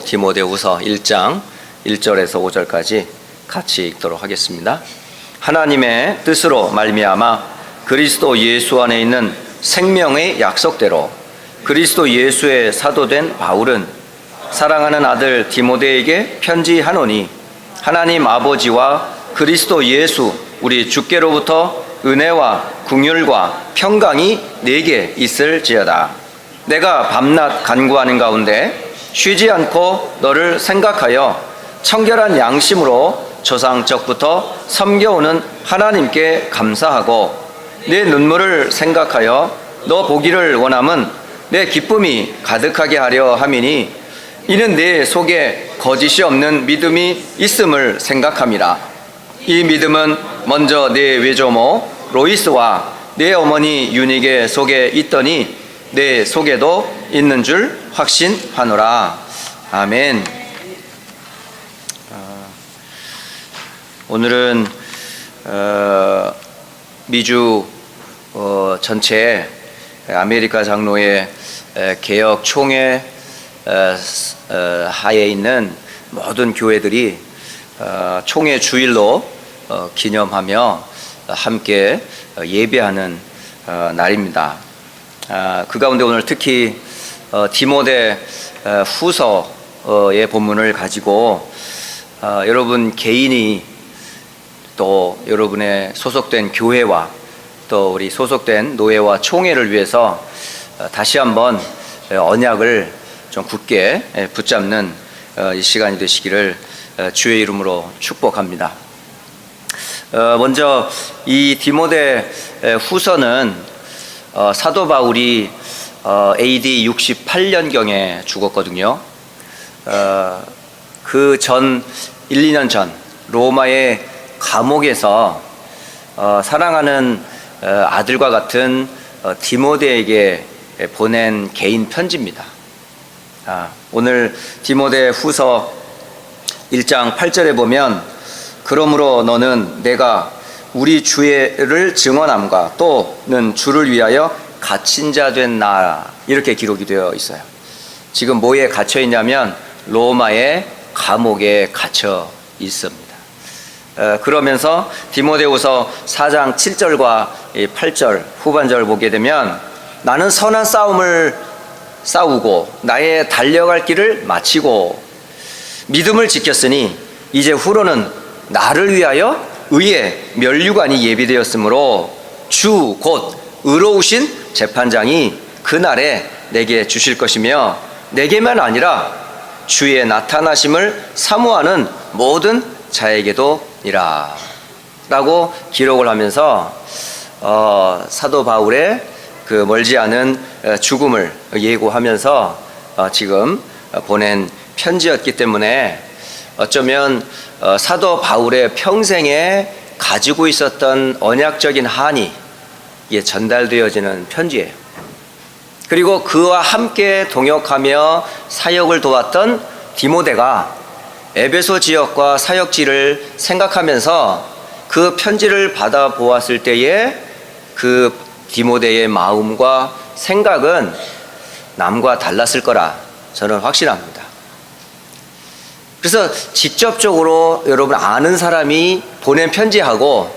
디모데후서 1장 1절에서 5절까지 같이 읽도록 하겠습니다. 하나님의 뜻으로 말미암아 그리스도 예수 안에 있는 생명의 약속대로 그리스도 예수의 사도된 바울은 사랑하는 아들 디모데에게 편지하노니 하나님 아버지와 그리스도 예수 우리 주께로부터 은혜와 긍휼과 평강이 내게 있을지어다. 내가 밤낮 간구하는 가운데 쉬지 않고 너를 생각하여 청결한 양심으로 조상적부터 섬겨오는 하나님께 감사하고 내 눈물을 생각하여 너 보기를 원함은 내 기쁨이 가득하게 하려 함이니 이는 내 속에 거짓이 없는 믿음이 있음을 생각함이라. 이 믿음은 먼저 내 외조모 로이스와 내 어머니 유니게 속에 있더니 내 속에도 있는 줄 확신하노라. 아멘. 오늘은 미주 전체 아메리카 장로의 개혁 총회 하에 있는 모든 교회들이 총회 주일로 기념하며 함께 예배하는 날입니다. 그 가운데 오늘 특히 디모데 후서의 본문을 가지고 여러분 개인이 또 여러분의 소속된 교회와 또 우리 소속된 노예와 총회를 위해서 다시 한번 언약을 좀 굳게 붙잡는 이 시간이 되시기를 주의 이름으로 축복합니다. 먼저 이 디모데 후서는 사도 바울이 AD 68년경에 죽었거든요. 그 전 1, 2년 전 로마의 감옥에서 사랑하는 아들과 같은 디모데에게 보낸 개인 편지입니다. 오늘 디모데 후서 1장 8절에 보면 그러므로 너는 내가 우리 주를 증언함과 또는 주를 위하여 갇힌 자 된 나 이렇게 기록이 되어 있어요. 지금 뭐에 갇혀 있냐면 로마의 감옥에 갇혀 있습니다. 그러면서 디모데후서 4장 7절과 8절 후반절을 보게 되면 나는 선한 싸움을 싸우고 나의 달려갈 길을 마치고 믿음을 지켰으니 이제 후로는 나를 위하여 의의 면류관이 예비되었으므로 주 곧 의로우신 재판장이 그날에 내게 주실 것이며 내게만 아니라 주의 나타나심을 사모하는 모든 자에게도 이라 라고 기록을 하면서 사도 바울의 그 멀지 않은 죽음을 예고하면서 지금 보낸 편지였기 때문에 어쩌면 사도 바울의 평생에 가지고 있었던 언약적인 한이 전달되어지는 편지예요. 그리고 그와 함께 동역하며 사역을 도왔던 디모데가 에베소 지역과 사역지를 생각하면서 그 편지를 받아보았을 때에 그 디모데의 마음과 생각은 남과 달랐을 거라 저는 확신합니다. 그래서 직접적으로 여러분 아는 사람이 보낸 편지하고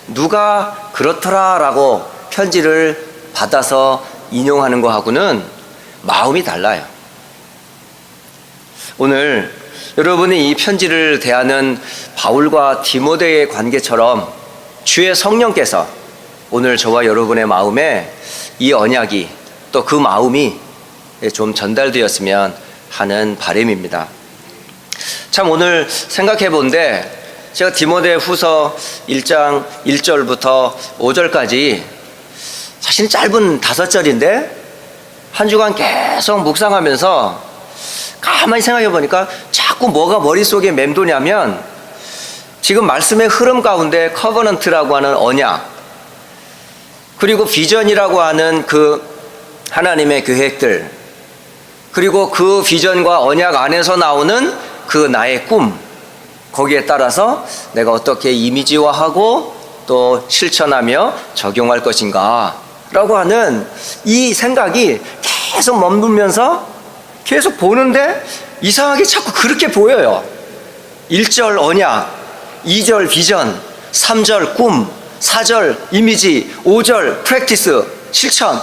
누가 그렇더라라고 편지를 받아서 인용하는 거하고는 마음이 달라요. 오늘 여러분이 이 편지를 대하는 바울과 디모데의 관계처럼 주의 성령께서 오늘 저와 여러분의 마음에 이 언약이 또 그 마음이 좀 전달되었으면 하는 바람입니다. 참 오늘 생각해 본데 제가 디모데 후서 1장 1절부터 5절까지 사실 짧은 5절인데 한 주간 계속 묵상하면서 가만히 생각해 보니까 자꾸 뭐가 머릿속에 맴도냐면 지금 말씀의 흐름 가운데 커버넌트라고 하는 언약 그리고 비전이라고 하는 그 하나님의 계획들 그리고 그 비전과 언약 안에서 나오는 그 나의 꿈 거기에 따라서 내가 어떻게 이미지화하고 또 실천하며 적용할 것인가 라고 하는 이 생각이 계속 머물면서 계속 보는데 이상하게 자꾸 그렇게 보여요. 1절 언약, 2절 비전, 3절 꿈, 4절 이미지, 5절 프랙티스, 실천.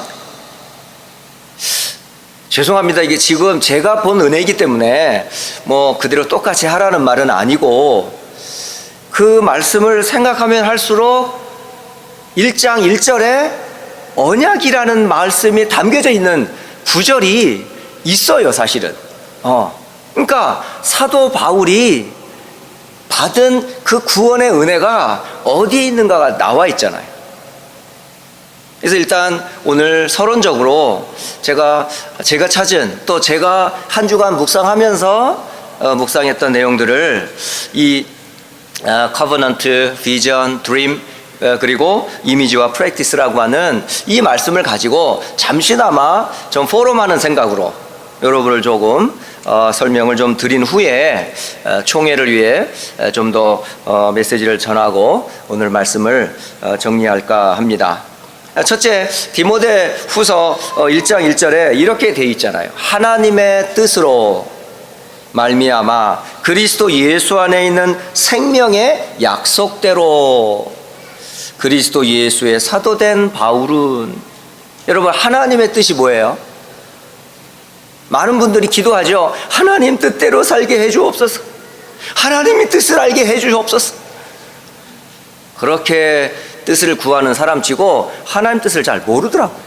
죄송합니다. 이게 지금 제가 본 은혜이기 때문에 뭐 그대로 똑같이 하라는 말은 아니고, 그 말씀을 생각하면 할수록 1장 1절에 언약이라는 말씀이 담겨져 있는 구절이 있어요, 사실은. 그러니까 사도 바울이 받은 그 구원의 은혜가 어디에 있는가가 나와 있잖아요. 그래서 일단 오늘 서론적으로 제가 찾은, 또 제가 한 주간 묵상하면서 묵상했던 내용들을 이 커버넌트, 비전, 드림, 그리고 이미지와 프랙티스라고 하는 이 말씀을 가지고 잠시나마 좀 포럼하는 생각으로 여러분을 조금 설명을 좀 드린 후에 총회를 위해 좀 더 메시지를 전하고 오늘 말씀을 정리할까 합니다. 첫째, 디모데 후서 1장 1절에 이렇게 되어 있잖아요. 하나님의 뜻으로 말미암아 그리스도 예수 안에 있는 생명의 약속대로 그리스도 예수의 사도된 바울은, 여러분 하나님의 뜻이 뭐예요? 많은 분들이 기도하죠. 하나님 뜻대로 살게 해주옵소서. 하나님의 뜻을 알게 해주옵소서. 그렇게 뜻을 구하는 사람치고 하나님 뜻을 잘 모르더라고요.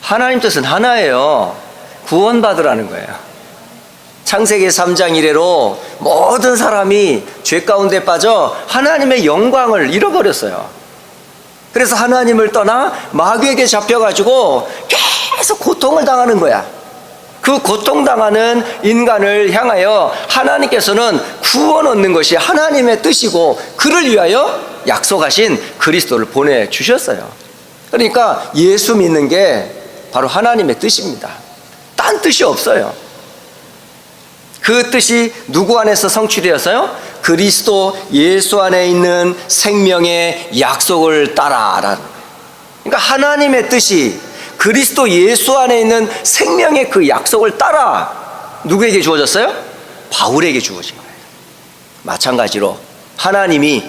하나님 뜻은 하나예요. 구원받으라는 거예요. 창세기 3장 이래로 모든 사람이 죄 가운데 빠져 하나님의 영광을 잃어버렸어요. 그래서 하나님을 떠나 마귀에게 잡혀가지고 계속 고통을 당하는 거야. 그 고통당하는 인간을 향하여 하나님께서는 구원 얻는 것이 하나님의 뜻이고, 그를 위하여 약속하신 그리스도를 보내주셨어요. 그러니까 예수 믿는 게 바로 하나님의 뜻입니다. 딴 뜻이 없어요. 그 뜻이 누구 안에서 성취되었어요? 그리스도 예수 안에 있는 생명의 약속을 따라라는 거예요. 그러니까 하나님의 뜻이 그리스도 예수 안에 있는 생명의 그 약속을 따라 누구에게 주어졌어요? 바울에게 주어진 거예요. 마찬가지로 하나님이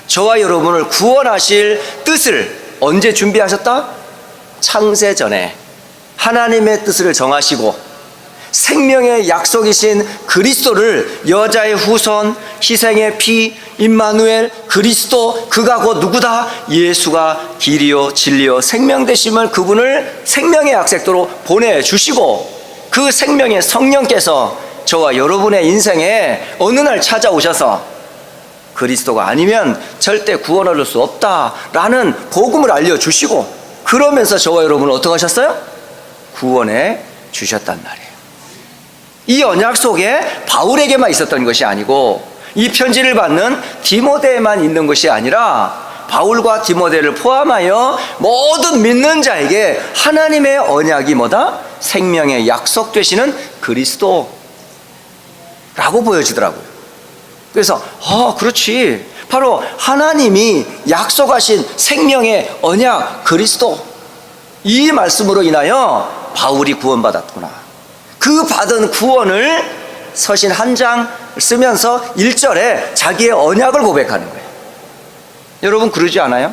저와 여러분을 구원하실 뜻을 언제 준비하셨다? 창세 전에 하나님의 뜻을 정하시고 생명의 약속이신 그리스도를, 여자의 후손, 희생의 피, 임마누엘, 그리스도, 그가 곧 누구다? 예수가 길이요 진리요 생명 되심을, 그분을 생명의 약속도로 보내주시고, 그 생명의 성령께서 저와 여러분의 인생에 어느 날 찾아오셔서 그리스도가 아니면 절대 구원 얻을 수 없다라는 복음을 알려주시고, 그러면서 저와 여러분을 어떻게 하셨어요? 구원해 주셨단 말이에요. 이 언약 속에 바울에게만 있었던 것이 아니고, 이 편지를 받는 디모데에만 있는 것이 아니라 바울과 디모데를 포함하여 모든 믿는 자에게 하나님의 언약이 뭐다? 생명의 약속 되시는 그리스도라고 보여지더라고요. 그래서 그렇지, 바로 하나님이 약속하신 생명의 언약 그리스도, 이 말씀으로 인하여 바울이 구원받았구나. 그 받은 구원을 서신 한 장 쓰면서 1절에 자기의 언약을 고백하는 거예요. 여러분 그러지 않아요?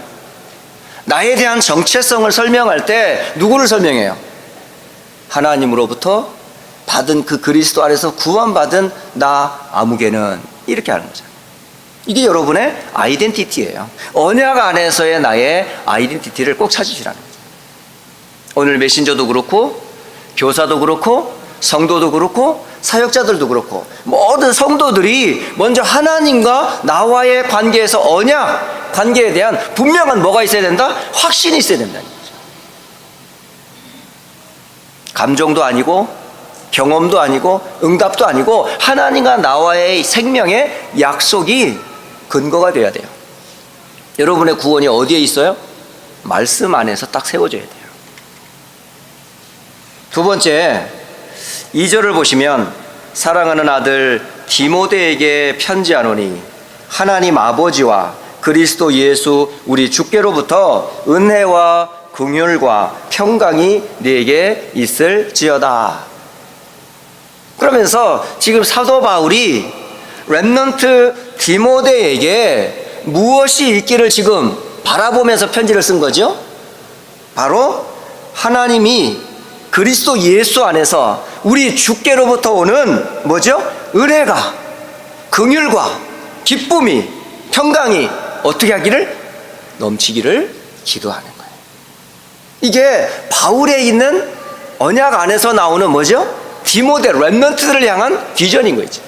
나에 대한 정체성을 설명할 때 누구를 설명해요? 하나님으로부터 받은 그 그리스도 안에서 구원받은 나 아무개는, 이렇게 하는 거죠. 이게 여러분의 아이덴티티예요. 언약 안에서의 나의 아이덴티티를 꼭 찾으시라는 거죠. 오늘 메신저도 그렇고 교사도 그렇고 성도도 그렇고 사역자들도 그렇고 모든 성도들이 먼저 하나님과 나와의 관계에서, 언약 관계에 대한 분명한 뭐가 있어야 된다? 확신이 있어야 된다는 거죠. 감정도 아니고 경험도 아니고 응답도 아니고 하나님과 나와의 생명의 약속이 근거가 돼야 돼요. 여러분의 구원이 어디에 있어요? 말씀 안에서 딱 세워져야 돼요. 두 번째, 2절을 보시면 사랑하는 아들 디모데에게 편지하노니 하나님 아버지와 그리스도 예수 우리 주께로부터 은혜와 긍휼과 평강이 네게 있을지어다. 그러면서 지금 사도 바울이 렘넌트 디모데에게 무엇이 있기를 지금 바라보면서 편지를 쓴 거죠? 바로 하나님이 그리스도 예수 안에서 우리 주께로부터 오는 뭐죠? 은혜가, 긍휼과 기쁨이, 평강이 어떻게 하기를? 넘치기를 기도하는 거예요. 이게 바울에 있는 언약 안에서 나오는 뭐죠? 디모데 렘넌트들을 향한 비전인 거죠.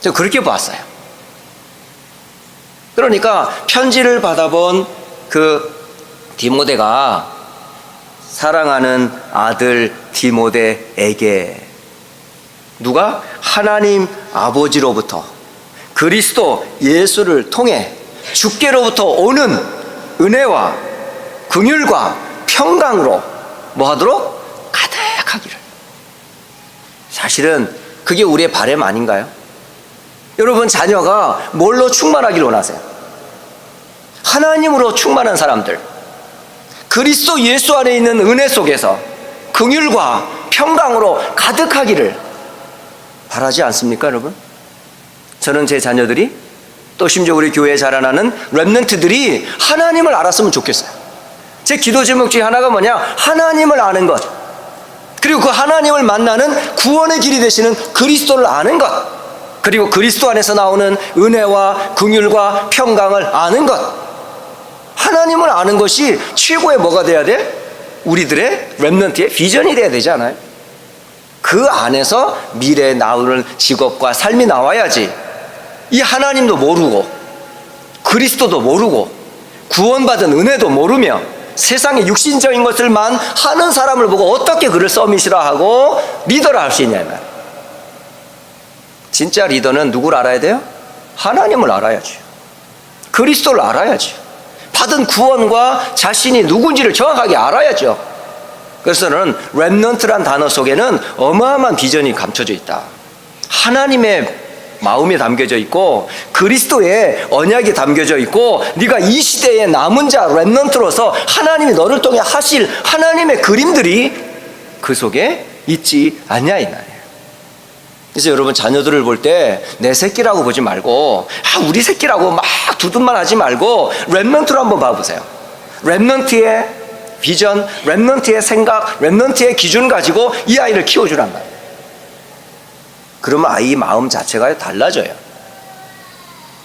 저 그렇게 봤어요. 그러니까 편지를 받아본 그 디모데가 사랑하는 아들 디모데에게 누가? 하나님 아버지로부터 그리스도 예수를 통해 주께로부터 오는 은혜와 긍휼과 평강으로 뭐 하도록? 가득하기를. 사실은 그게 우리의 바람 아닌가요? 여러분 자녀가 뭘로 충만하기를 원하세요? 하나님으로 충만한 사람들, 그리스도 예수 안에 있는 은혜 속에서 긍휼과 평강으로 가득하기를 바라지 않습니까, 여러분? 저는 제 자녀들이 또 심지어 우리 교회에 자라나는 렘넌트들이 하나님을 알았으면 좋겠어요. 제 기도 제목 중에 하나가 뭐냐? 하나님을 아는 것, 그리고 그 하나님을 만나는 구원의 길이 되시는 그리스도를 아는 것, 그리고 그리스도 안에서 나오는 은혜와 긍휼과 평강을 아는 것. 하나님을 아는 것이 최고의 뭐가 돼야 돼? 우리들의 렘넌트의 비전이 돼야 되지 않아요? 그 안에서 미래에 나오는 직업과 삶이 나와야지. 이 하나님도 모르고 그리스도도 모르고 구원받은 은혜도 모르며 세상의 육신적인 것들만 하는 사람을 보고 어떻게 그를 서밋이라 하고 리더라 할 수 있냐면, 진짜 리더는 누구를 알아야 돼요? 하나님을 알아야죠. 그리스도를 알아야죠. 받은 구원과 자신이 누군지를 정확하게 알아야죠. 그래서 저는 렘넌트란 단어 속에는 어마어마한 비전이 감춰져 있다. 하나님의 마음이 담겨져 있고 그리스도의 언약이 담겨져 있고 네가 이 시대의 남은 자 렘넌트로서 하나님이 너를 통해 하실 하나님의 그림들이 그 속에 있지 않냐 이 말이에요. 그래서 여러분 자녀들을 볼 때 내 새끼라고 보지 말고 우리 새끼라고 막 두둔만 하지 말고 렘넌트로 한번 봐보세요. 렘넌트의 비전, 렘넌트의 생각, 렘넌트의 기준 가지고 이 아이를 키워주란 말이에요. 그러면 아이 마음 자체가 달라져요.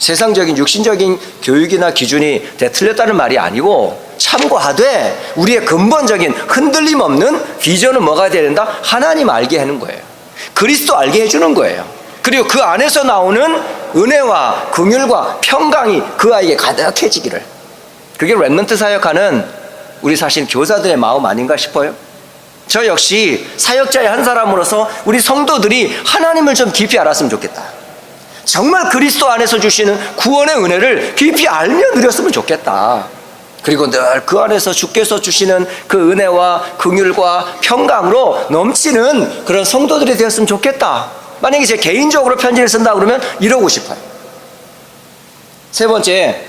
세상적인 육신적인 교육이나 기준이 틀렸다는 말이 아니고 참고하되 우리의 근본적인 흔들림 없는 비전은 뭐가 돼야 된다? 하나님 알게 하는 거예요. 그리스도 알게 해주는 거예요. 그리고 그 안에서 나오는 은혜와 긍휼과 평강이 그 아이에게 가득해지기를. 그게 렘넌트 사역하는 우리 사실 교사들의 마음 아닌가 싶어요. 저 역시 사역자의 한 사람으로서 우리 성도들이 하나님을 좀 깊이 알았으면 좋겠다. 정말 그리스도 안에서 주시는 구원의 은혜를 깊이 알며 누렸으면 좋겠다. 그리고 늘 그 안에서 주께서 주시는 그 은혜와 긍휼과 평강으로 넘치는 그런 성도들이 되었으면 좋겠다. 만약에 제 개인적으로 편지를 쓴다 그러면 이러고 싶어요. 세 번째,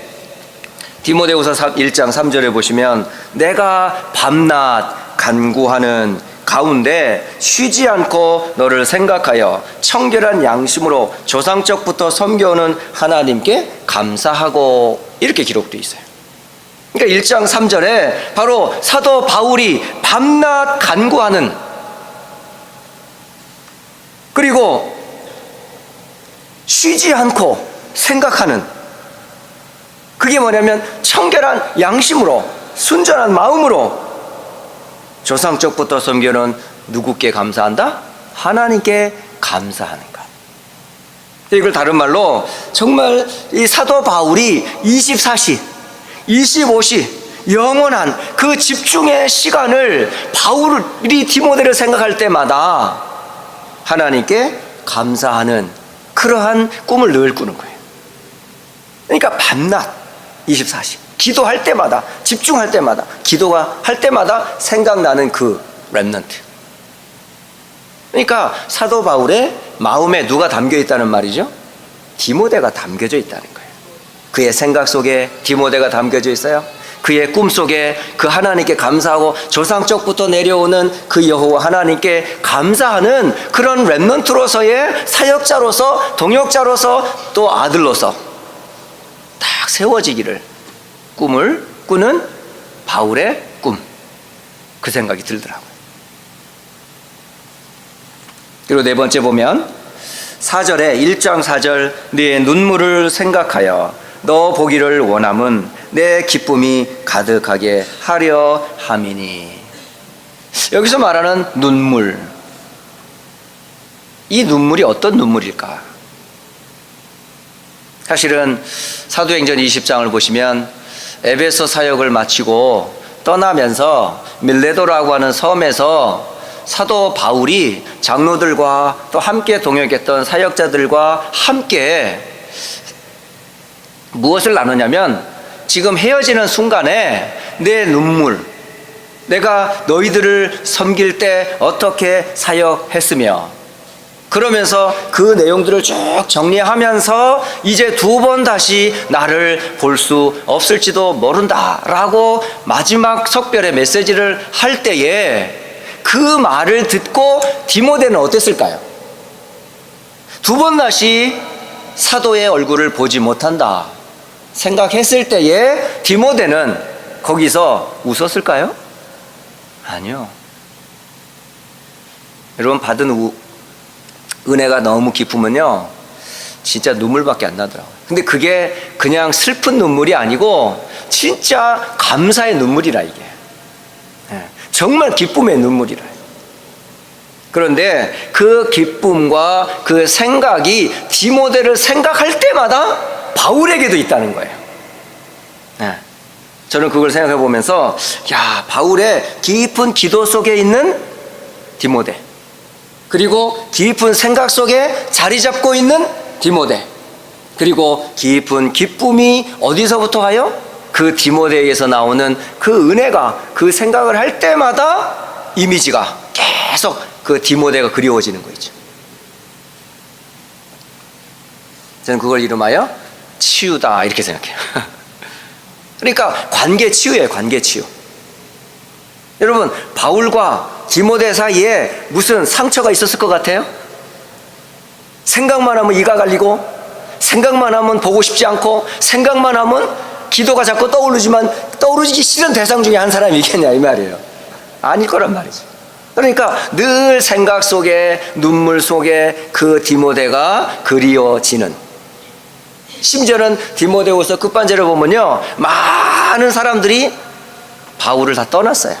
디모데후서 1장 3절에 보시면 내가 밤낮 간구하는 가운데 쉬지 않고 너를 생각하여 청결한 양심으로 조상적부터 섬겨오는 하나님께 감사하고, 이렇게 기록되어 있어요. 그러니까 1장 3절에 바로 사도 바울이 밤낮 간구하는, 그리고 쉬지 않고 생각하는, 그게 뭐냐면 청결한 양심으로 순전한 마음으로 조상적부터 섬겨는 누구께 감사한다? 하나님께 감사하는 것. 이걸 다른 말로 정말 이 사도 바울이 24시 25시 영원한 그 집중의 시간을 바울이 디모데를 생각할 때마다 하나님께 감사하는 그러한 꿈을 늘 꾸는 거예요. 그러니까 밤낮 24시 기도할 때마다, 집중할 때마다, 기도가 할 때마다 생각나는 그 렘넌트. 그러니까 사도 바울의 마음에 누가 담겨 있다는 말이죠? 디모데가 담겨져 있다는 거예요. 그의 생각 속에 디모데가 담겨져 있어요. 그의 꿈속에 그 하나님께 감사하고 조상적부터 내려오는 그 여호와 하나님께 감사하는 그런 렘넌트로서의 사역자로서, 동역자로서, 또 아들로서 딱 세워지기를 꿈을 꾸는 바울의 꿈, 그 생각이 들더라고요. 그리고 네 번째 보면 4절에 1장 4절, 네 눈물을 생각하여 너 보기를 원함은 내 기쁨이 가득하게 하려 함이니. 여기서 말하는 눈물, 이 눈물이 어떤 눈물일까? 사실은 사도행전 20장을 보시면 에베소 사역을 마치고 떠나면서 밀레도라고 하는 섬에서 사도 바울이 장로들과 또 함께 동역했던 사역자들과 함께 무엇을 나누냐면, 지금 헤어지는 순간에 내 눈물, 내가 너희들을 섬길 때 어떻게 사역했으며, 그러면서 그 내용들을 쭉 정리하면서 이제 두 번 다시 나를 볼 수 없을지도 모른다라고 마지막 석별의 메시지를 할 때에 그 말을 듣고 디모데는 어땠을까요? 두 번 다시 사도의 얼굴을 보지 못한다 생각했을 때에 디모데는 거기서 웃었을까요? 아니요. 여러분, 받은 은혜가 너무 깊으면요 진짜 눈물밖에 안 나더라고요. 근데 그게 그냥 슬픈 눈물이 아니고 진짜 감사의 눈물이라, 이게 정말 기쁨의 눈물이라. 그런데 그 기쁨과 그 생각이 디모데를 생각할 때마다 바울에게도 있다는 거예요. 저는 그걸 생각해 보면서, 야, 바울의 깊은 기도 속에 있는 디모데, 그리고 깊은 생각 속에 자리 잡고 있는 디모데, 그리고 깊은 기쁨이 어디서부터 와요? 그 디모데에게서 나오는 그 은혜가, 그 생각을 할 때마다 이미지가 계속 그 디모데가 그리워지는 거 있죠. 저는 그걸 이름하여 치유다 이렇게 생각해요. 그러니까 관계 치유예요, 관계 치유. 여러분, 바울과 디모데 사이에 무슨 상처가 있었을 것 같아요? 생각만 하면 이가 갈리고, 생각만 하면 보고 싶지 않고, 생각만 하면 기도가 자꾸 떠오르지만 떠오르기 싫은 대상 중에 한 사람이 있겠냐 이 말이에요. 아닐 거란 말이죠. 그러니까 늘 생각 속에, 눈물 속에 그 디모데가 그리워지는, 심지어는 디모데후서 끝반절을 보면요 많은 사람들이 바울을 다 떠났어요.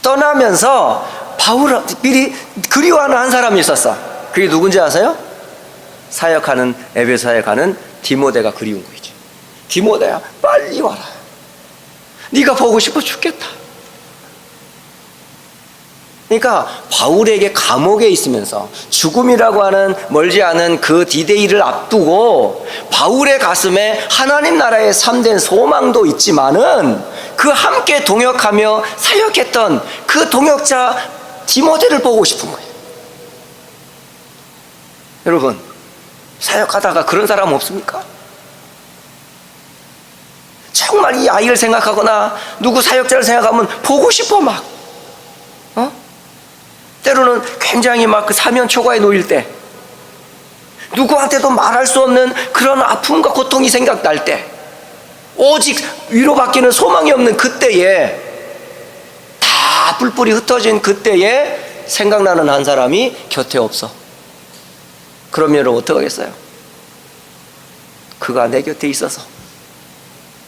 떠나면서 바울을 미리 그리워하는 한 사람이 있었어. 그게 누군지 아세요? 사역하는, 에베소 사역하는 디모데가 그리운 거죠. 디모데야, 빨리 와라. 네가 보고 싶어 죽겠다. 그러니까 바울에게 감옥에 있으면서 죽음이라고 하는 멀지 않은 그 디데이를 앞두고 바울의 가슴에 하나님 나라의 참된 소망도 있지만은 그 함께 동역하며 사역했던 그 동역자 디모데를 보고 싶은 거예요. 여러분, 사역하다가 그런 사람 없습니까? 정말 이 아이를 생각하거나 누구 사역자를 생각하면 보고 싶어 막. 때로는 굉장히 막 그 사면 초과에 놓일 때, 누구한테도 말할 수 없는 그런 아픔과 고통이 생각날 때, 오직 위로받기는 소망이 없는 그때에, 다 뿔뿔이 흩어진 그때에 생각나는 한 사람이 곁에 없어. 그러면 어떻게 하겠어요? 그가 내 곁에 있어서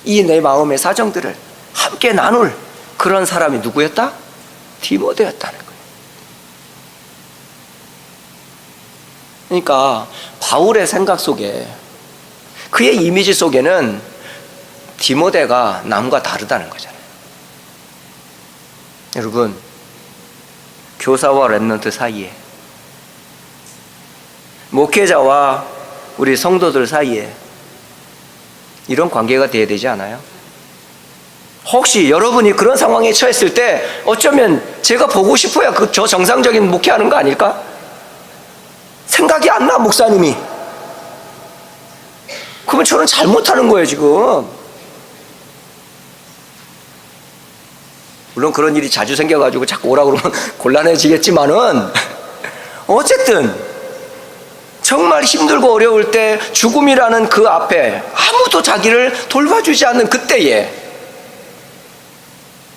이 내 마음의 사정들을 함께 나눌 그런 사람이 누구였다? 디모데였다는 거예요. 그러니까 바울의 생각 속에, 그의 이미지 속에는 디모데가 남과 다르다는 거잖아요. 여러분, 교사와 렘넌트 사이에, 목회자와 우리 성도들 사이에 이런 관계가 돼야 되지 않아요? 혹시 여러분이 그런 상황에 처했을 때 어쩌면 제가 보고 싶어야 저 정상적인 목회하는 거 아닐까? 생각이 안 나, 목사님이. 그러면 저는 잘못하는 거예요, 지금. 물론 그런 일이 자주 생겨가지고 자꾸 오라고 그러면 곤란해지겠지만은 어쨌든 정말 힘들고 어려울 때 죽음이라는 그 앞에 아무도 자기를 돌봐주지 않는 그때에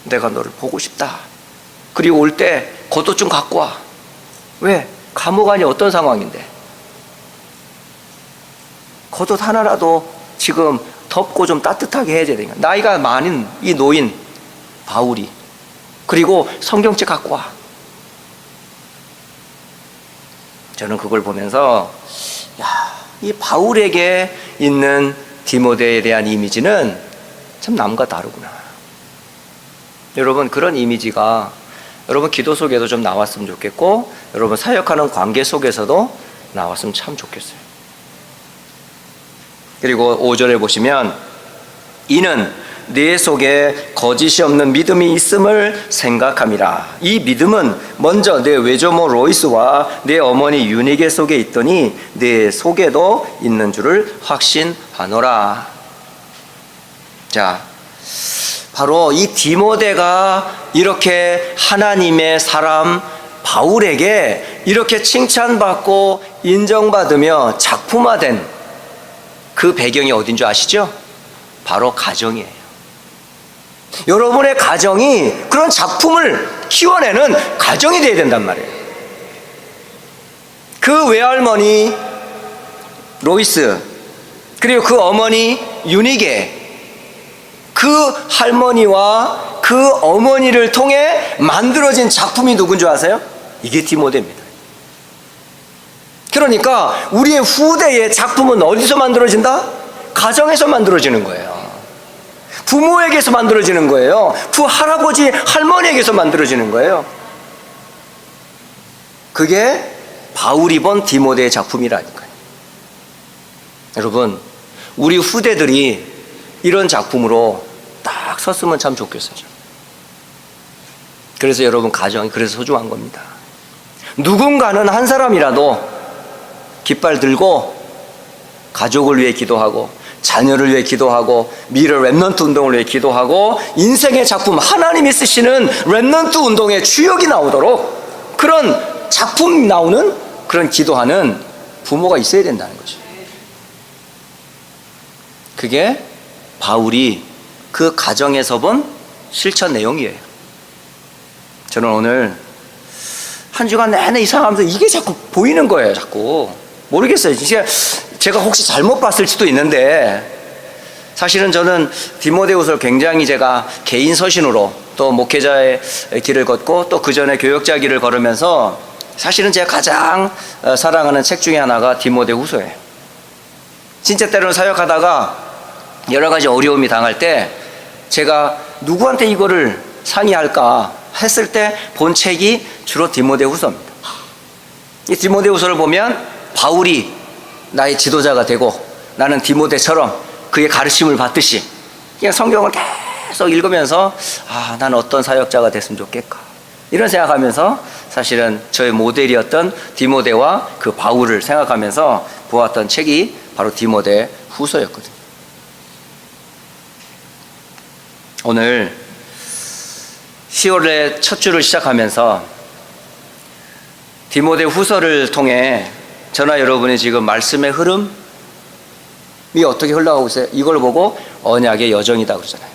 내가 너를 보고 싶다. 그리고 올 때 겉옷 좀 갖고 와. 왜? 감옥 안이 어떤 상황인데? 겉옷 하나라도 지금 덥고 좀 따뜻하게 해줘야 되니까. 나이가 많은 이 노인 바울이, 그리고 성경책 갖고 와. 저는 그걸 보면서 이 바울에게 있는 디모데에 대한 이미지는 참 남과 다르구나. 여러분, 그런 이미지가 여러분 기도 속에도 좀 나왔으면 좋겠고, 여러분 사역하는 관계 속에서도 나왔으면 참 좋겠어요. 그리고 5절에 보시면 이는 내 속에 거짓이 없는 믿음이 있음을 생각함이라. 이 믿음은 먼저 내 외조모 로이스와 내 어머니 유니게 속에 있더니 내 속에도 있는 줄을 확신하노라. 자, 바로 이 디모데가 이렇게 하나님의 사람 바울에게 이렇게 칭찬받고 인정받으며 작품화된 그 배경이 어딘 줄 아시죠? 바로 가정이에요. 여러분의 가정이 그런 작품을 키워내는 가정이 되어야 된단 말이에요. 그 외할머니 로이스, 그리고 그 어머니 유니게, 그 할머니와 그 어머니를 통해 만들어진 작품이 누군 줄 아세요? 이게 디모데입니다. 그러니까 우리의 후대의 작품은 어디서 만들어진다? 가정에서 만들어지는 거예요. 부모에게서 만들어지는 거예요. 그 할아버지, 할머니에게서 만들어지는 거예요. 그게 바울이 본 디모데의 작품이라니까요. 여러분, 우리 후대들이 이런 작품으로 딱 섰으면 참 좋겠어요. 그래서 여러분, 가정이 그래서 소중한 겁니다. 누군가는 한 사람이라도 깃발 들고 가족을 위해 기도하고, 자녀를 위해 기도하고, 미래 렘넌트 운동을 위해 기도하고, 인생의 작품, 하나님이 쓰시는 렘넌트 운동의 주역이 나오도록 그런 작품이 나오는 그런 기도하는 부모가 있어야 된다는 거죠. 그게 바울이 그 가정에서 본 실천 내용이에요. 저는 오늘 한 주간 내내 이상하면서 이게 자꾸 보이는 거예요. 자꾸 모르겠어요. 제가 혹시 잘못 봤을 수도 있는데, 사실은 저는 디모데후서를 굉장히 제가 개인 서신으로 또 목회자의 길을 걷고 또 그 전에 교역자 길을 걸으면서 사실은 제가 가장 사랑하는 책 중에 하나가 디모데후서예요. 진짜 때로는 사역하다가 여러 가지 어려움이 당할 때 제가 누구한테 이거를 상의할까 했을 때 본 책이 주로 디모데후서입니다. 이 디모데후서를 보면 바울이 나의 지도자가 되고 나는 디모데처럼 그의 가르침을 받듯이 그냥 성경을 계속 읽으면서 나는 어떤 사역자가 됐으면 좋겠까, 이런 생각하면서 사실은 저의 모델이었던 디모데와 그 바울을 생각하면서 보았던 책이 바로 디모데 후서였거든요. 오늘 10월의 첫 주를 시작하면서 디모데 후서를 통해 저나 여러분이 지금 말씀의 흐름이 어떻게 흘러가고 있어요? 이걸 보고 언약의 여정이다 그러잖아요.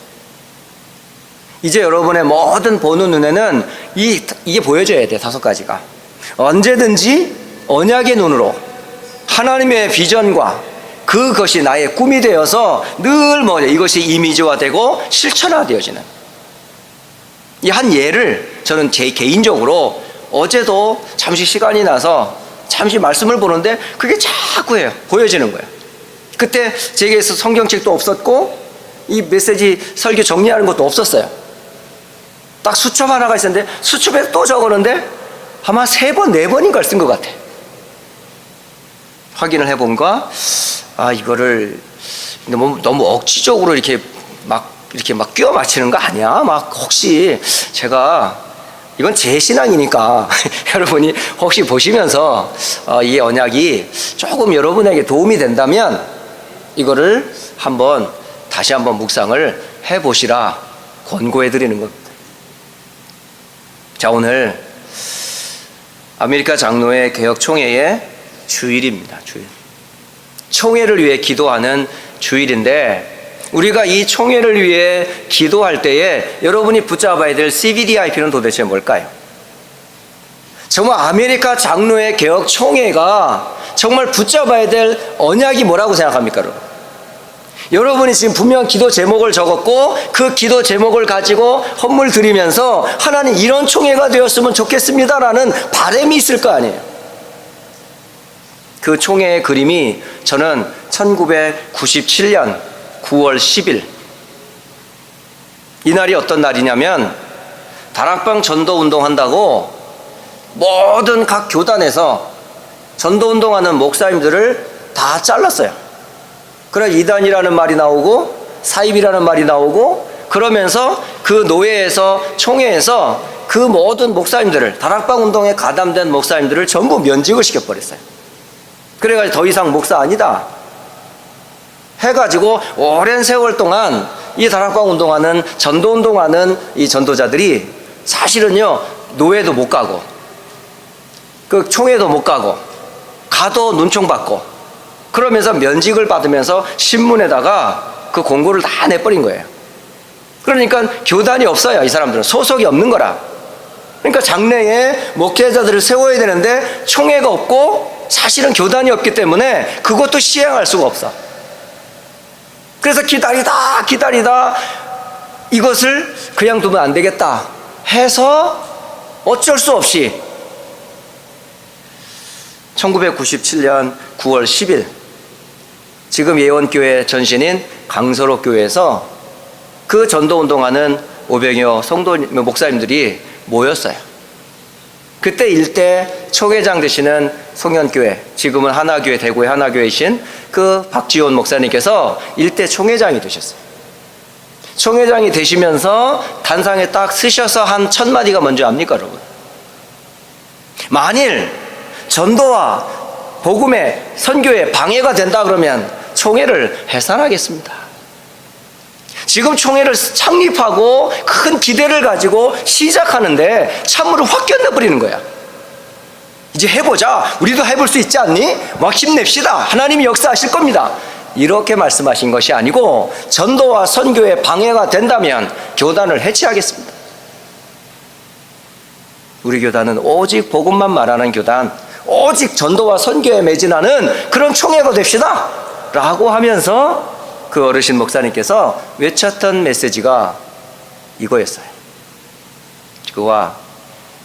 이제 여러분의 모든 보는 눈에는 이게 보여져야 돼. 5가지가 언제든지 언약의 눈으로 하나님의 비전과 그것이 나의 꿈이 되어서 늘 이것이 이미지화되고 실천화되어지는 이 한 예를 저는 제 개인적으로 어제도 잠시 시간이 나서 잠시 말씀을 보는데 그게 자꾸 보여지는 거예요. 그때 제게서 성경책도 없었고 이 메시지 설교 정리하는 것도 없었어요. 딱 수첩 하나가 있었는데 수첩에 또 적었는데 아마 3번, 4번인가 쓴 것 같아. 확인을 해본가 이거를 너무 억지적으로 이렇게 막 끼워 맞추는 거 아니야? 막 혹시 제가 이건 제 신앙이니까 여러분이 혹시 보시면서 이 언약이 조금 여러분에게 도움이 된다면 이거를 다시 한번 묵상을 해보시라 권고해 드리는 겁니다. 자, 오늘 아메리카 장로회 개혁총회의 주일입니다. 주일. 총회를 위해 기도하는 주일인데, 우리가 이 총회를 위해 기도할 때에 여러분이 붙잡아야 될 CVDIP는 도대체 뭘까요? 정말 아메리카 장로회 개혁총회가 정말 붙잡아야 될 언약이 뭐라고 생각합니까, 여러분? 여러분이 지금 분명 기도 제목을 적었고 그 기도 제목을 가지고 헌물 드리면서 하나님 이런 총회가 되었으면 좋겠습니다라는 바람이 있을 거 아니에요. 그 총회의 그림이 저는 1997년 9월 10일 이날이 어떤 날이냐면, 다락방 전도운동 한다고 모든 각 교단에서 전도운동하는 목사님들을 다 잘랐어요. 그래 이단이라는 말이 나오고 사입이라는 말이 나오고, 그러면서 그 노회에서 총회에서 그 모든 목사님들을, 다락방 운동에 가담된 목사님들을 전부 면직을 시켜버렸어요. 그래가지고 더 이상 목사 아니다 해가지고 오랜 세월 동안 이 다락방 운동하는, 전도 운동하는 이 전도자들이 사실은요 노회도 못 가고 그 총회도 못 가고 가도 눈총 받고 그러면서 면직을 받으면서 신문에다가 그 공고를 다 내버린 거예요. 그러니까 교단이 없어요. 이 사람들은 소속이 없는 거라. 그러니까 장래에 목회자들을 세워야 되는데 총회가 없고 사실은 교단이 없기 때문에 그것도 시행할 수가 없어. 그래서 기다리다 이것을 그냥 두면 안 되겠다 해서 어쩔 수 없이 1997년 9월 10일 지금 예원교회 전신인 강서로 교회에서 그 전도운동하는 500여 성도 목사님들이 모였어요. 그때 일대 총회장 되시는 송현교회, 지금은 하나교회, 대구의 하나교회이신 그 박지원 목사님께서 일대 총회장이 되셨어요. 총회장이 되시면서 단상에 딱 쓰셔서 한 첫 마디가 뭔지 압니까, 여러분? 만일 전도와 복음의 선교에 방해가 된다 그러면 총회를 해산하겠습니다. 지금 총회를 창립하고 큰 기대를 가지고 시작하는데 찬물을 확 끼얹어버리는 거야. 이제 해보자, 우리도 해볼 수 있지 않니? 막 힘냅시다, 하나님이 역사하실 겁니다, 이렇게 말씀하신 것이 아니고, 전도와 선교에 방해가 된다면 교단을 해체하겠습니다. 우리 교단은 오직 복음만 말하는 교단, 오직 전도와 선교에 매진하는 그런 총회가 됩시다 라고 하면서 그 어르신 목사님께서 외쳤던 메시지가 이거였어요. 그와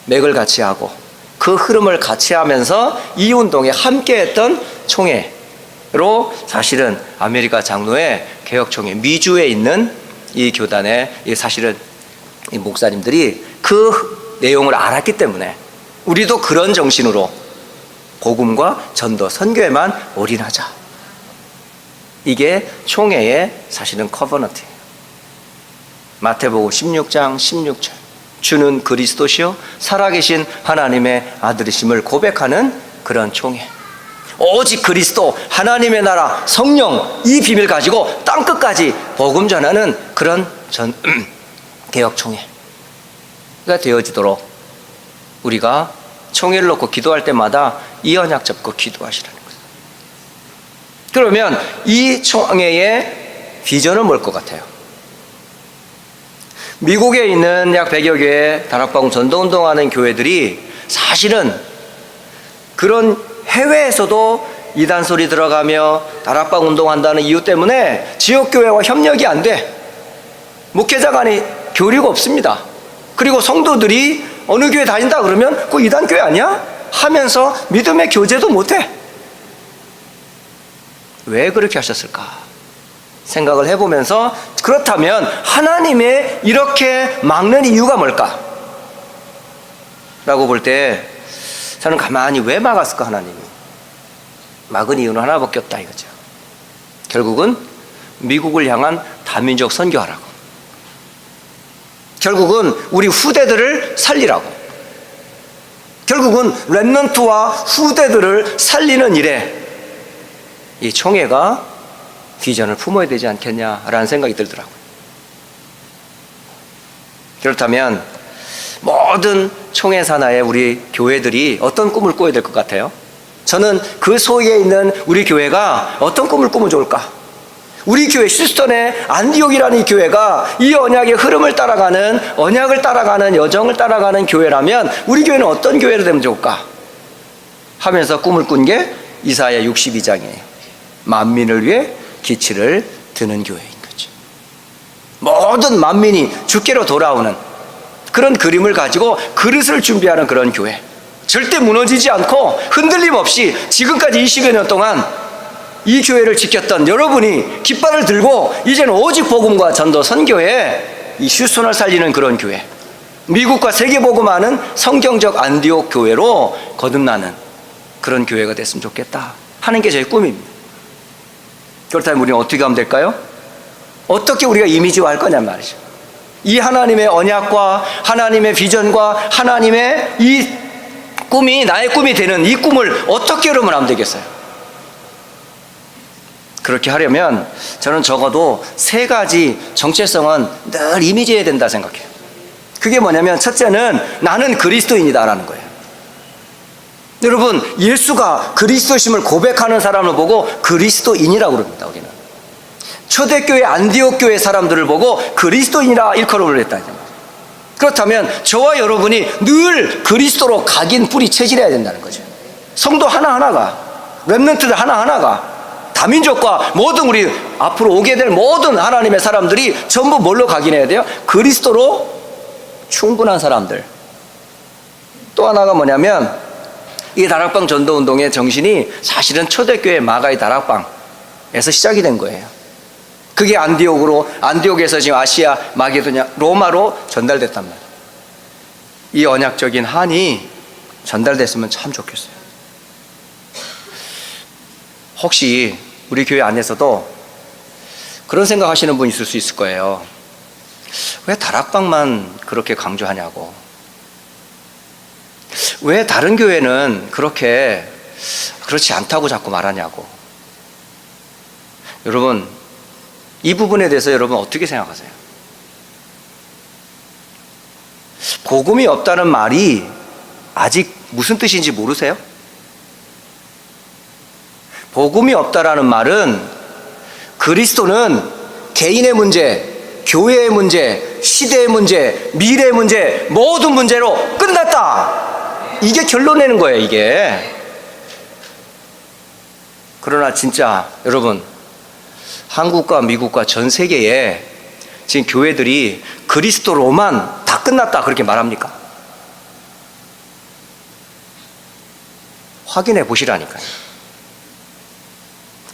맥을 같이 하고 그 흐름을 같이 하면서 이 운동에 함께했던 총회로, 사실은 아메리카 장로회 개혁총회 미주에 있는 이 교단의 사실은 이 목사님들이 그 내용을 알았기 때문에 우리도 그런 정신으로 복음과 전도 선교에만 올인하자. 이게 총회의 사실은 커버넌트예요. 마태복음 16장 16절 주는 그리스도시요 살아계신 하나님의 아들이심을 고백하는 그런 총회. 오직 그리스도, 하나님의 나라, 성령, 이 비밀 가지고 땅끝까지 복음 전하는 그런 개혁총회가 되어지도록 우리가 총회를 놓고 기도할 때마다 이 언약 잡고 기도하시라는 거예요. 그러면 이 총회의 비전은 뭘 것 같아요? 미국에 있는 약 100여 개의 다락방 전도운동하는 교회들이 사실은 그런 해외에서도 이단 소리 들어가며 다락방 운동한다는 이유 때문에 지역교회와 협력이 안 돼. 목회자 간에 교류가 없습니다. 그리고 성도들이 어느 교회 다닌다 그러면 그 이단 교회 아니야? 하면서 믿음의 교제도 못해. 왜 그렇게 하셨을까 생각을 해보면서, 그렇다면 하나님의 이렇게 막는 이유가 뭘까? 라고 볼 때 저는 가만히 왜 막았을까? 하나님이 막은 이유는 하나밖에 없다 이거죠. 결국은 미국을 향한 다민족 선교하라고, 결국은 우리 후대들을 살리라고, 결국은 렘넌트와 후대들을 살리는 일에 이 총회가 비전을 품어야 되지 않겠냐라는 생각이 들더라고요. 그렇다면 모든 총회 산하에 우리 교회들이 어떤 꿈을 꿔야 될 것 같아요? 저는 그 소위에 있는 우리 교회가 어떤 꿈을 꾸면 좋을까? 우리 교회 휴스턴의 안디옥이라는 이 교회가 이 언약의 흐름을 따라가는, 언약을 따라가는, 여정을 따라가는 교회라면 우리 교회는 어떤 교회로 되면 좋을까? 하면서 꿈을 꾼 게 이사야 62장이에요. 만민을 위해 기치를 드는 교회인 거죠. 모든 만민이 주께로 돌아오는 그런 그림을 가지고 그릇을 준비하는 그런 교회. 절대 무너지지 않고 흔들림 없이 지금까지 20여 년 동안 이 교회를 지켰던 여러분이 깃발을 들고 이제는 오직 복음과 전도 선교에 이 휴스턴을 살리는 그런 교회, 미국과 세계 복음하는 성경적 안디옥 교회로 거듭나는 그런 교회가 됐으면 좋겠다 하는 게 제 꿈입니다. 그렇다면 우리는 어떻게 하면 될까요? 어떻게 우리가 이미지화할 거냔 말이죠. 이 하나님의 언약과 하나님의 비전과 하나님의 이 꿈이 나의 꿈이 되는 이 꿈을 어떻게 여러분 하면 되겠어요? 그렇게 하려면 저는 적어도 세 가지 정체성은 늘 이미지해야 된다 생각해요. 그게 뭐냐면, 첫째는 나는 그리스도인이다라는 거예요. 여러분, 예수가 그리스도심을 고백하는 사람을 보고 그리스도인이라고 그럽니다. 우리는 초대교회 안디옥 교회 사람들을 보고 그리스도인이라 일컬음을 했다. 그렇다면 저와 여러분이 늘 그리스도로 각인 뿌리 체질해야 된다는 거죠. 성도 하나하나가, 렘넌트들 하나하나가, 다민족과 모든 우리 앞으로 오게 될 모든 하나님의 사람들이 전부 뭘로 각인해야 돼요? 그리스도로 충분한 사람들. 또 하나가 뭐냐면, 이 다락방 전도운동의 정신이 사실은 초대교회 마가의 다락방에서 시작이 된 거예요. 그게 안디옥에서 지금 아시아, 마게도냐, 로마로 전달됐단 말이에요. 이 언약적인 한이 전달됐으면 참 좋겠어요. 혹시 우리 교회 안에서도 그런 생각하시는 분 있을 수 있을 거예요. 왜 다락방만 그렇게 강조하냐고, 왜 다른 교회는 그렇게 그렇지 않다고 자꾸 말하냐고. 여러분, 이 부분에 대해서 여러분 어떻게 생각하세요? 복음이 없다는 말이 아직 무슨 뜻인지 모르세요? 복음이 없다라는 말은 그리스도는 개인의 문제, 교회의 문제, 시대의 문제, 미래의 문제, 모든 문제로 끝났다, 이게 결론 내는 거예요. 이게. 그러나 진짜 여러분, 한국과 미국과 전 세계에 지금 교회들이 그리스도로만 다 끝났다 그렇게 말합니까? 확인해 보시라니까요.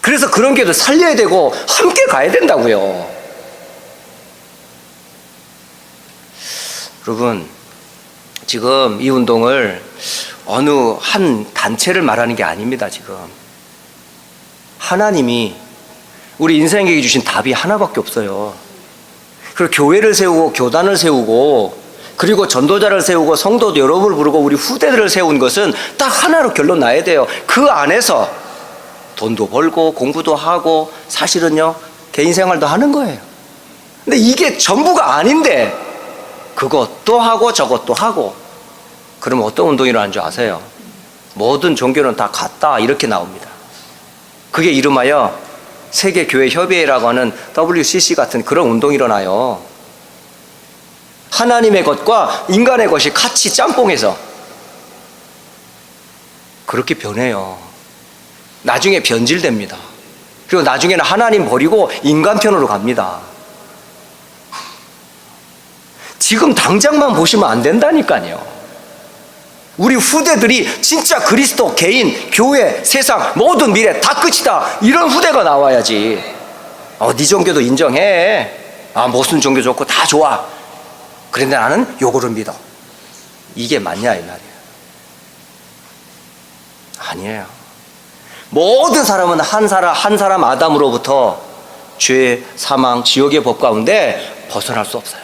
그래서 그런 교회도 살려야 되고 함께 가야 된다고요. 여러분, 지금 이 운동을 어느 한 단체를 말하는 게 아닙니다. 지금 하나님이 우리 인생에게 주신 답이 하나밖에 없어요. 그리고 교회를 세우고 교단을 세우고 그리고 전도자를 세우고 성도 여러분을 부르고 우리 후대들을 세운 것은 딱 하나로 결론 나야 돼요. 그 안에서 돈도 벌고 공부도 하고 사실은요 개인 생활도 하는 거예요. 근데 이게 전부가 아닌데 그것도 하고 저것도 하고 그러면 어떤 운동이 일어나는 줄 아세요? 모든 종교는 다 같다 이렇게 나옵니다. 그게 이름하여 세계교회협의회라고 하는 WCC 같은 그런 운동이 일어나요. 하나님의 것과 인간의 것이 같이 짬뽕해서 그렇게 변해요. 나중에 변질됩니다. 그리고 나중에는 하나님 버리고 인간 편으로 갑니다. 지금 당장만 보시면 안 된다니까요. 우리 후대들이 진짜 그리스도, 개인, 교회, 세상 모든 미래 다 끝이다 이런 후대가 나와야지. 네 종교도 인정해. 무슨 종교 좋고 다 좋아. 그런데 나는 요거를 믿어. 이게 맞냐 이 말이에요. 아니에요. 모든 사람은 한 사람 아담으로부터 죄, 사망, 지옥의 법 가운데 벗어날 수 없어요.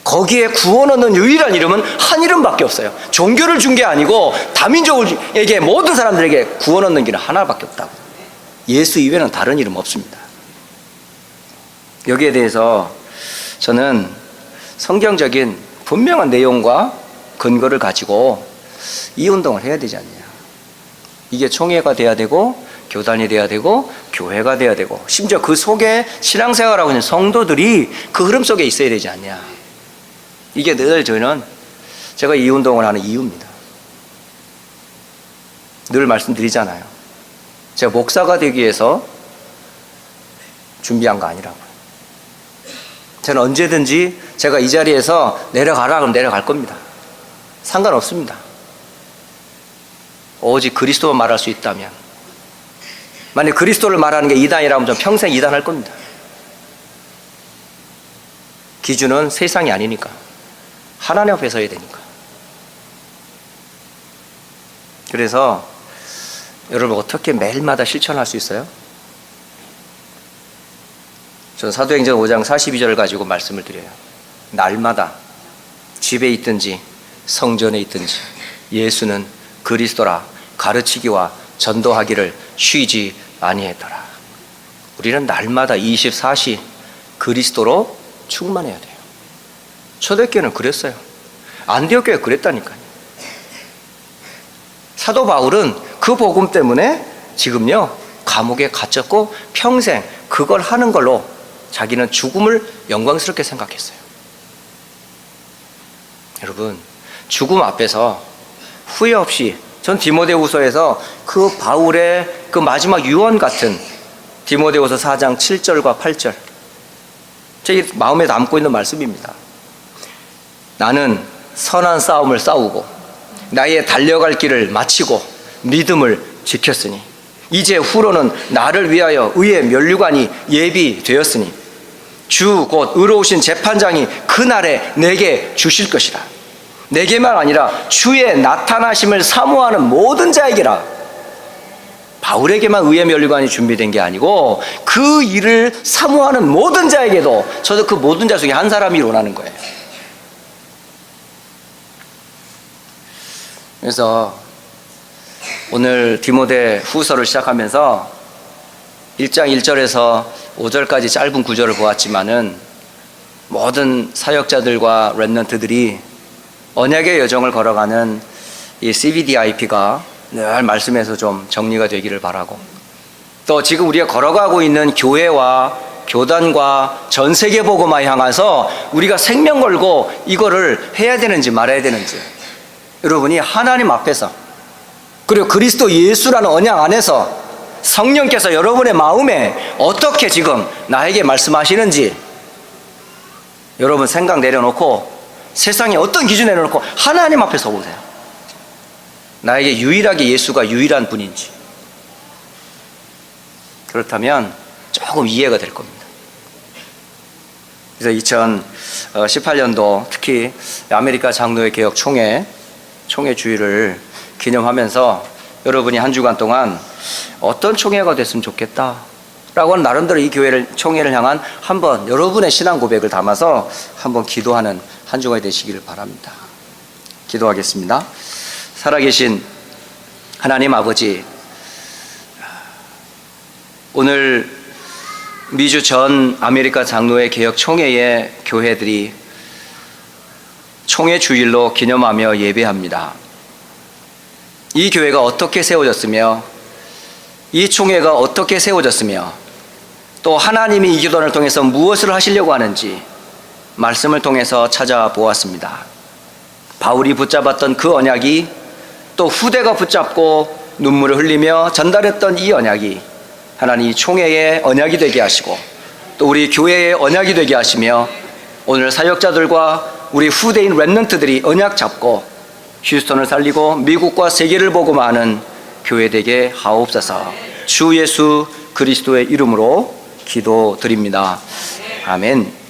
거기에 구원 얻는 유일한 이름은 한 이름밖에 없어요. 종교를 준 게 아니고 다민족에게 모든 사람들에게 구원 얻는 길은 하나밖에 없다고. 예수 이외에는 다른 이름 없습니다. 여기에 대해서 저는 성경적인 분명한 내용과 근거를 가지고 이 운동을 해야 되지 않냐. 이게 총회가 돼야 되고 교단이 돼야 되고 교회가 돼야 되고 심지어 그 속에 신앙생활하고 있는 성도들이 그 흐름 속에 있어야 되지 않냐. 이게 늘 저는 제가 이 운동을 하는 이유입니다. 늘 말씀드리잖아요. 제가 목사가 되기 위해서 준비한 거 아니라고요. 저는 언제든지 제가 이 자리에서 내려가라 그러면 내려갈 겁니다. 상관없습니다. 오직 그리스도만 말할 수 있다면. 만약 그리스도를 말하는 게 이단이라면 전 평생 이단할 겁니다. 기준은 세상이 아니니까. 하나님 앞에 서야 되니까. 그래서 여러분 어떻게 매일마다 실천할 수 있어요? 저는 사도행전 5장 42절을 가지고 말씀을 드려요. 날마다 집에 있든지 성전에 있든지 예수는 그리스도라 가르치기와 전도하기를 쉬지 아니했더라. 우리는 날마다 24시 그리스도로 충만해야 돼요. 초대교회는 그랬어요. 안디옥교회가 그랬다니까요. 사도 바울은 그 복음 때문에 지금요 감옥에 갇혔고 평생 그걸 하는 걸로 자기는 죽음을 영광스럽게 생각했어요. 여러분 죽음 앞에서 후회 없이 전 디모데후서에서 그 바울의 그 마지막 유언 같은 디모데후서 4장 7절과 8절 제 마음에 담고 있는 말씀입니다. 나는 선한 싸움을 싸우고 나의 달려갈 길을 마치고 믿음을 지켰으니 이제 후로는 나를 위하여 의의 면류관이 예비되었으니 주 곧 의로우신 재판장이 그날에 내게 주실 것이라. 내게만 아니라 주의 나타나심을 사모하는 모든 자에게라. 바울에게만 의의 면류관이 준비된 게 아니고 그 일을 사모하는 모든 자에게도 저도 그 모든 자 중에 한 사람이 원하는 거예요. 그래서 오늘 디모데 후서를 시작하면서 1장 1절에서 5절까지 짧은 구절을 보았지만은 모든 사역자들과 렘넌트들이 언약의 여정을 걸어가는 이 CVDIP가 늘 말씀에서 좀 정리가 되기를 바라고, 또 지금 우리가 걸어가고 있는 교회와 교단과 전 세계 복음화 향해서 우리가 생명 걸고 이거를 해야 되는지 말아야 되는지 여러분이 하나님 앞에서 그리고 그리스도 예수라는 언약 안에서 성령께서 여러분의 마음에 어떻게 지금 나에게 말씀하시는지 여러분 생각 내려놓고 세상에 어떤 기준 내려놓고 하나님 앞에 서보세요. 나에게 유일하게 예수가 유일한 분인지. 그렇다면 조금 이해가 될 겁니다. 그래서 2018년도 특히 아메리카 장로회 개혁 총회 주의를 기념하면서 여러분이 한 주간 동안 어떤 총회가 됐으면 좋겠다 라고 하는 나름대로 이 총회를 향한 한번 여러분의 신앙 고백을 담아서 한번 기도하는 한 주간이 되시기를 바랍니다. 기도하겠습니다. 살아계신 하나님 아버지, 오늘 미주 전 아메리카 장로회 개혁 총회의 교회들이 총회 주일로 기념하며 예배합니다. 이 교회가 어떻게 세워졌으며 이 총회가 어떻게 세워졌으며 또 하나님이 이 교단을 통해서 무엇을 하시려고 하는지 말씀을 통해서 찾아보았습니다. 바울이 붙잡았던 그 언약이 또 후대가 붙잡고 눈물을 흘리며 전달했던 이 언약이 하나님 이 총회의 언약이 되게 하시고 또 우리 교회의 언약이 되게 하시며 오늘 사역자들과 우리 후대인 렘넌트들이 언약 잡고 휴스턴을 살리고 미국과 세계를 복음하는 교회 되게 하옵소서. 주 예수 그리스도의 이름으로 기도드립니다. 아멘.